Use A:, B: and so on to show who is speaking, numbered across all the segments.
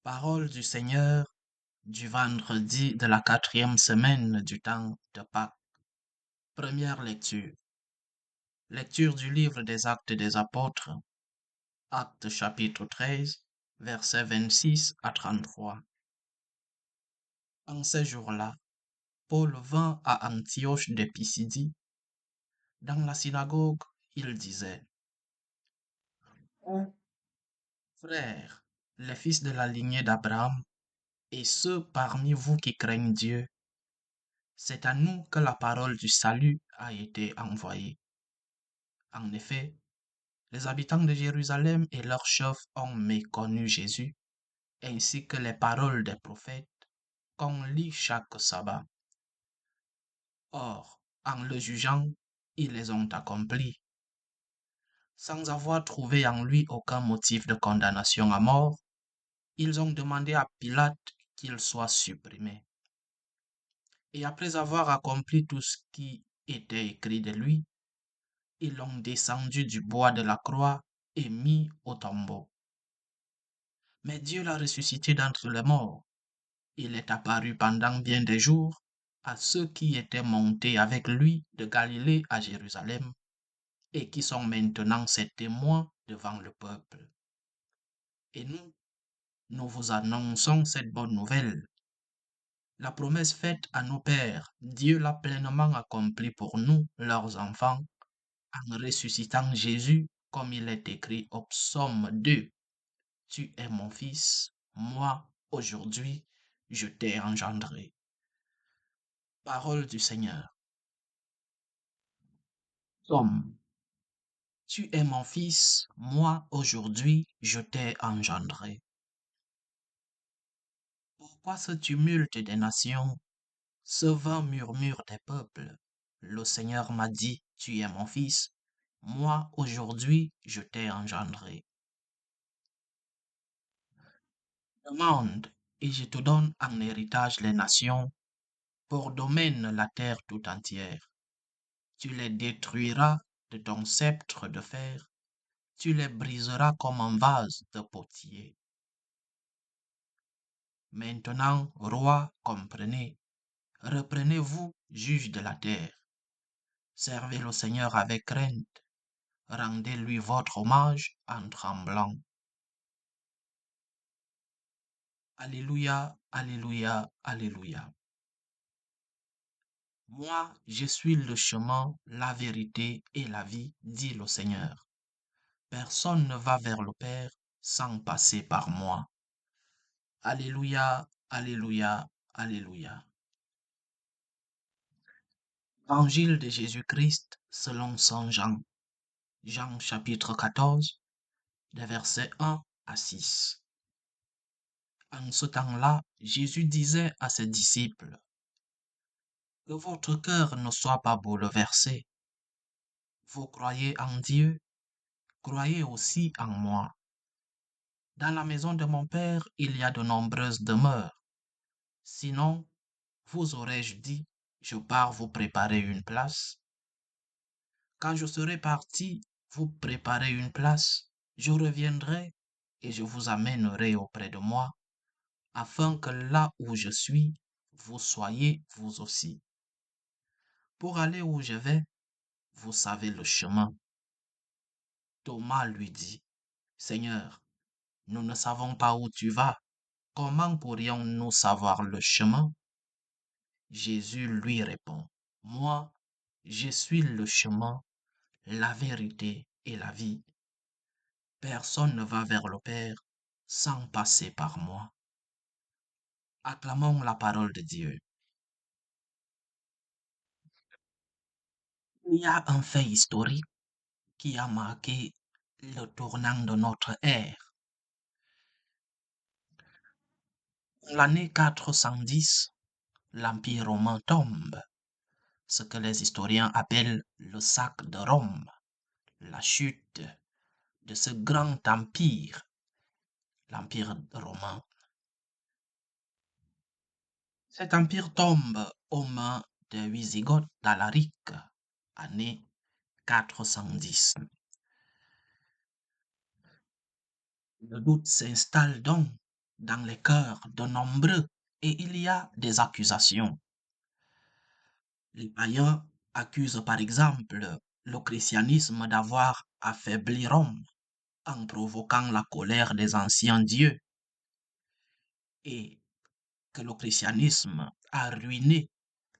A: Parole du Seigneur du vendredi de la 4e semaine du temps de Pâques. Première lecture. Lecture du livre des Actes des Apôtres, Actes chapitre 13, versets 26 à 33. En ces jours-là, Paul vint à Antioche de Pisidie. Dans la synagogue, il disait: Ô frères, les fils de la lignée d'Abraham, et ceux parmi vous qui craignent Dieu, c'est à nous que la parole du salut a été envoyée. En effet, les habitants de Jérusalem et leurs chefs ont méconnu Jésus, ainsi que les paroles des prophètes qu'on lit chaque sabbat. Or, en le jugeant, ils les ont accomplis, sans avoir trouvé en lui aucun motif de condamnation à mort. Ils ont demandé à Pilate qu'il soit supprimé. Et après avoir accompli tout ce qui était écrit de lui, ils l'ont descendu du bois de la croix et mis au tombeau. Mais Dieu l'a ressuscité d'entre les morts. Il est apparu pendant bien des jours à ceux qui étaient montés avec lui de Galilée à Jérusalem et qui sont maintenant ses témoins devant le peuple. Et nous vous annonçons cette bonne nouvelle. La promesse faite à nos pères, Dieu l'a pleinement accomplie pour nous, leurs enfants, en ressuscitant Jésus, comme il est écrit au psaume 2. Tu es mon fils, moi, aujourd'hui, je t'ai engendré. Parole du Seigneur. Somme. Tu es mon fils, moi, aujourd'hui, je t'ai engendré. Pourquoi ce tumulte des nations, ce vain murmure des peuples? Le Seigneur m'a dit, tu es mon fils, moi, aujourd'hui, je t'ai engendré. Demande, et je te donne en héritage les nations, pour domaine la terre tout entière. Tu les détruiras de ton sceptre de fer, tu les briseras comme un vase de potier. Maintenant, roi, comprenez, reprenez-vous, juge de la terre. Servez le Seigneur avec crainte, rendez-lui votre hommage en tremblant. Alléluia, Alléluia, Alléluia. Moi, je suis le chemin, la vérité et la vie, dit le Seigneur. Personne ne va vers le Père sans passer par moi. Alléluia, Alléluia, Alléluia. Évangile de Jésus-Christ selon Saint Jean. Jean chapitre 14, des versets 1 à 6. En ce temps-là, Jésus disait à ses disciples: Que votre cœur ne soit pas bouleversé. Vous croyez en Dieu, croyez aussi en moi. Dans la maison de mon Père, il y a de nombreuses demeures. Sinon, vous aurais-je dit, je pars vous préparer une place. Quand je serai parti, vous préparer une place, je reviendrai et je vous amènerai auprès de moi, afin que là où je suis, vous soyez vous aussi. Pour aller où je vais, vous savez le chemin. Thomas lui dit: Seigneur, nous ne savons pas où tu vas. Comment pourrions-nous savoir le chemin? Jésus lui répond: Moi, je suis le chemin, la vérité et la vie. Personne ne va vers le Père sans passer par moi. Acclamons la parole de Dieu. Il y a un fait historique qui a marqué le tournant de notre ère. En l'année 410, l'Empire romain tombe, ce que les historiens appellent le sac de Rome, la chute de ce grand empire, l'Empire romain. Cet empire tombe aux mains des Wisigoths d'Alaric, année 410. Le doute s'installe donc dans les cœurs de nombreux et il y a des accusations. Les païens accusent par exemple le christianisme d'avoir affaibli Rome en provoquant la colère des anciens dieux et que le christianisme a ruiné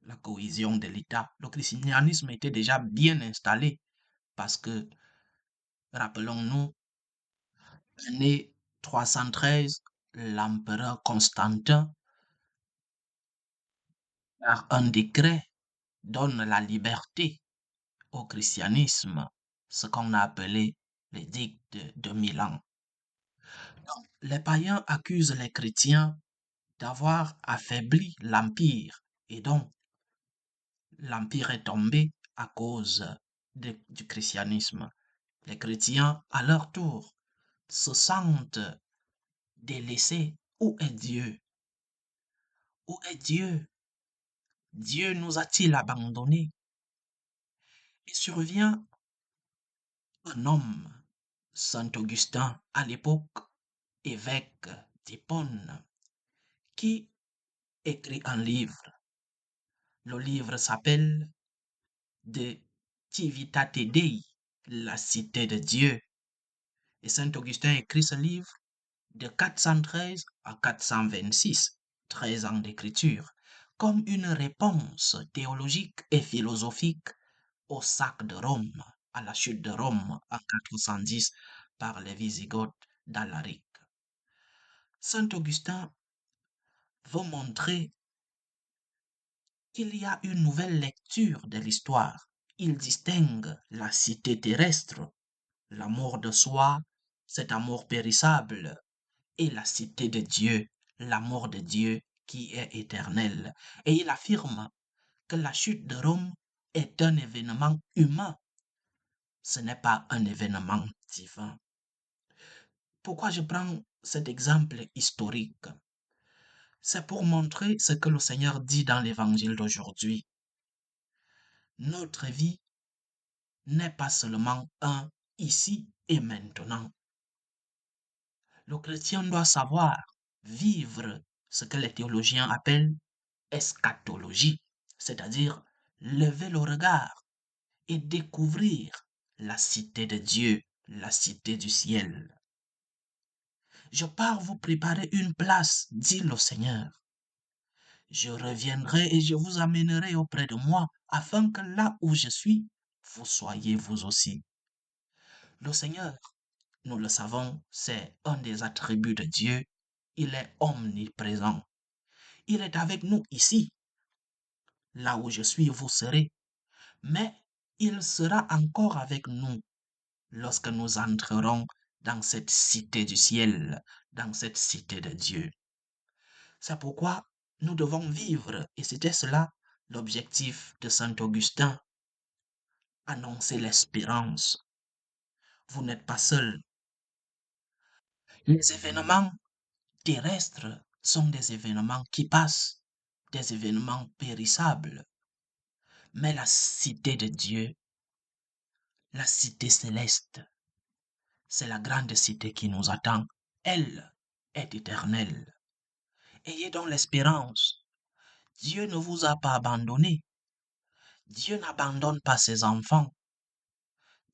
A: la cohésion de l'État. Le christianisme était déjà bien installé parce que, rappelons-nous, année 313, l'empereur Constantin, par un décret, donne la liberté au christianisme, ce qu'on a appelé l'édicte de Milan. Donc, les païens accusent les chrétiens d'avoir affaibli l'empire et donc l'empire est tombé à cause du christianisme. Les chrétiens, à leur tour, se sentent délaissés. Où est Dieu? Où est Dieu? Dieu nous a-t-il abandonnés? Et survient un homme, Saint Augustin, à l'époque évêque d'Hippone, qui écrit un livre. Le livre s'appelle De Civitate Dei, la cité de Dieu. Et Saint Augustin écrit ce livre de 413 à 426, 13 ans d'écriture, comme une réponse théologique et philosophique au sac de Rome, à la chute de Rome en 410 par les Wisigoths d'Alaric. Saint Augustin veut montrer qu'il y a une nouvelle lecture de l'histoire. Il distingue la cité terrestre, l'amour de soi, cet amour périssable, et la cité de Dieu, l'amour de Dieu qui est éternel. Et il affirme que la chute de Rome est un événement humain, ce n'est pas un événement divin. Pourquoi je prends cet exemple historique? C'est pour montrer ce que le Seigneur dit dans l'évangile d'aujourd'hui. Notre vie n'est pas seulement un ici et maintenant. Le chrétien doit savoir vivre ce que les théologiens appellent eschatologie, c'est-à-dire lever le regard et découvrir la cité de Dieu, la cité du ciel. Je pars vous préparer une place, dit le Seigneur. Je reviendrai et je vous amènerai auprès de moi, afin que là où je suis, vous soyez vous aussi. Le Seigneur, nous le savons, c'est un des attributs de Dieu. Il est omniprésent. Il est avec nous ici. Là où je suis, vous serez. Mais il sera encore avec nous lorsque nous entrerons dans cette cité du ciel, dans cette cité de Dieu. C'est pourquoi nous devons vivre, et c'était cela l'objectif de Saint Augustin, annoncer l'espérance. Vous n'êtes pas seul. Les événements terrestres sont des événements qui passent, des événements périssables. Mais la cité de Dieu, la cité céleste, c'est la grande cité qui nous attend. Elle est éternelle. Ayez donc l'espérance. Dieu ne vous a pas abandonné. Dieu n'abandonne pas ses enfants.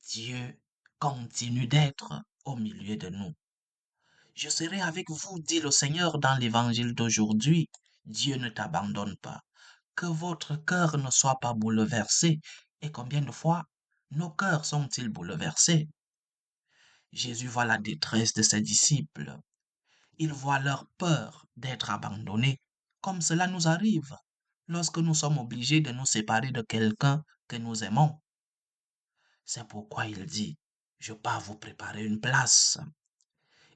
A: Dieu continue d'être au milieu de nous. Je serai avec vous, dit le Seigneur dans l'évangile d'aujourd'hui. Dieu ne t'abandonne pas. Que votre cœur ne soit pas bouleversé. Et combien de fois nos cœurs sont-ils bouleversés? Jésus voit la détresse de ses disciples. Il voit leur peur d'être abandonnés, comme cela nous arrive lorsque nous sommes obligés de nous séparer de quelqu'un que nous aimons. C'est pourquoi il dit, je pars vous préparer une place.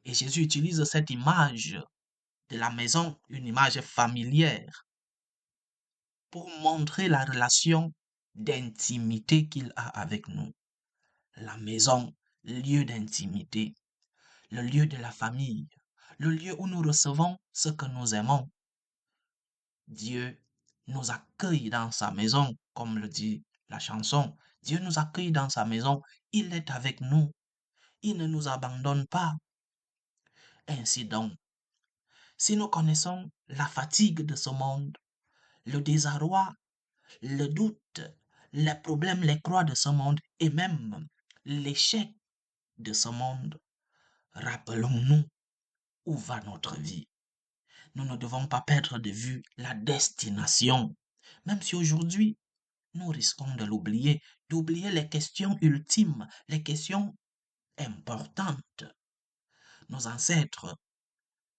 A: Et Jésus utilise cette image de la maison, une image familière, pour montrer la relation d'intimité qu'il a avec nous. La maison, lieu d'intimité, le lieu de la famille, le lieu où nous recevons ce que nous aimons. Dieu nous accueille dans sa maison, comme le dit la chanson. Dieu nous accueille dans sa maison. Il est avec nous. Il ne nous abandonne pas. Ainsi donc, Si nous connaissons la fatigue de ce monde, le désarroi, le doute, les problèmes, les croix de ce monde et même l'échec de ce monde, rappelons-nous où va notre vie. Nous ne devons pas perdre de vue la destination, même si aujourd'hui nous risquons de l'oublier, d'oublier les questions ultimes, les questions importantes. Nos ancêtres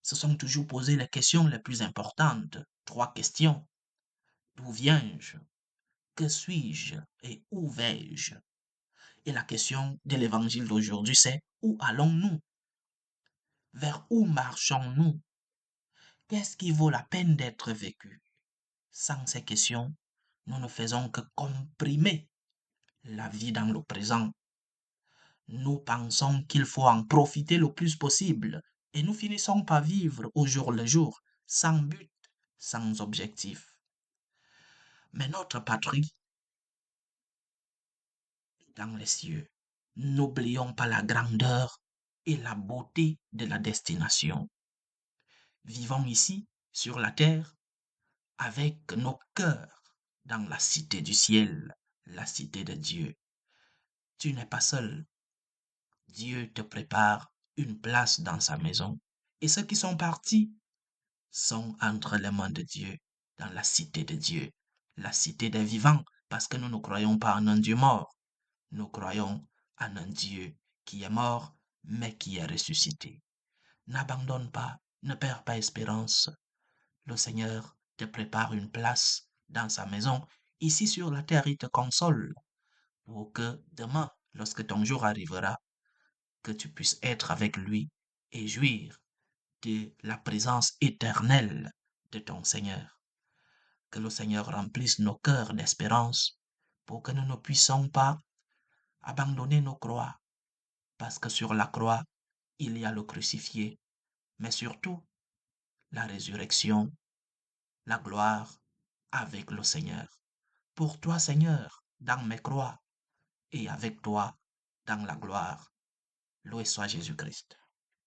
A: se sont toujours posé les questions les plus importantes. 3 questions. D'où viens-je? Que suis-je? Et où vais-je? Et la question de l'évangile d'aujourd'hui, c'est où allons-nous? Vers où marchons-nous? Qu'est-ce qui vaut la peine d'être vécu? Sans ces questions, nous ne faisons que comprimer la vie dans le présent. Nous pensons qu'il faut en profiter le plus possible et nous finissons par vivre au jour le jour, sans but, sans objectif. Mais notre patrie, dans les cieux, n'oublions pas la grandeur et la beauté de la destination. Vivons ici, sur la terre, avec nos cœurs dans la cité du ciel, la cité de Dieu. Tu n'es pas seul. Dieu te prépare une place dans sa maison. Et ceux qui sont partis sont entre les mains de Dieu, dans la cité de Dieu, la cité des vivants, parce que nous ne croyons pas en un Dieu mort. Nous croyons en un Dieu qui est mort, mais qui est ressuscité. N'abandonne pas, ne perds pas espérance. Le Seigneur te prépare une place dans sa maison. Ici sur la terre, il te console pour que demain, lorsque ton jour arrivera, que tu puisses être avec lui et jouir de la présence éternelle de ton Seigneur. Que le Seigneur remplisse nos cœurs d'espérance pour que nous ne puissions pas abandonner nos croix, parce que sur la croix, il y a le crucifié, mais surtout la résurrection, la gloire avec le Seigneur. Pour toi, Seigneur, dans mes croix, et avec toi dans la gloire. Loué soit Jésus-Christ.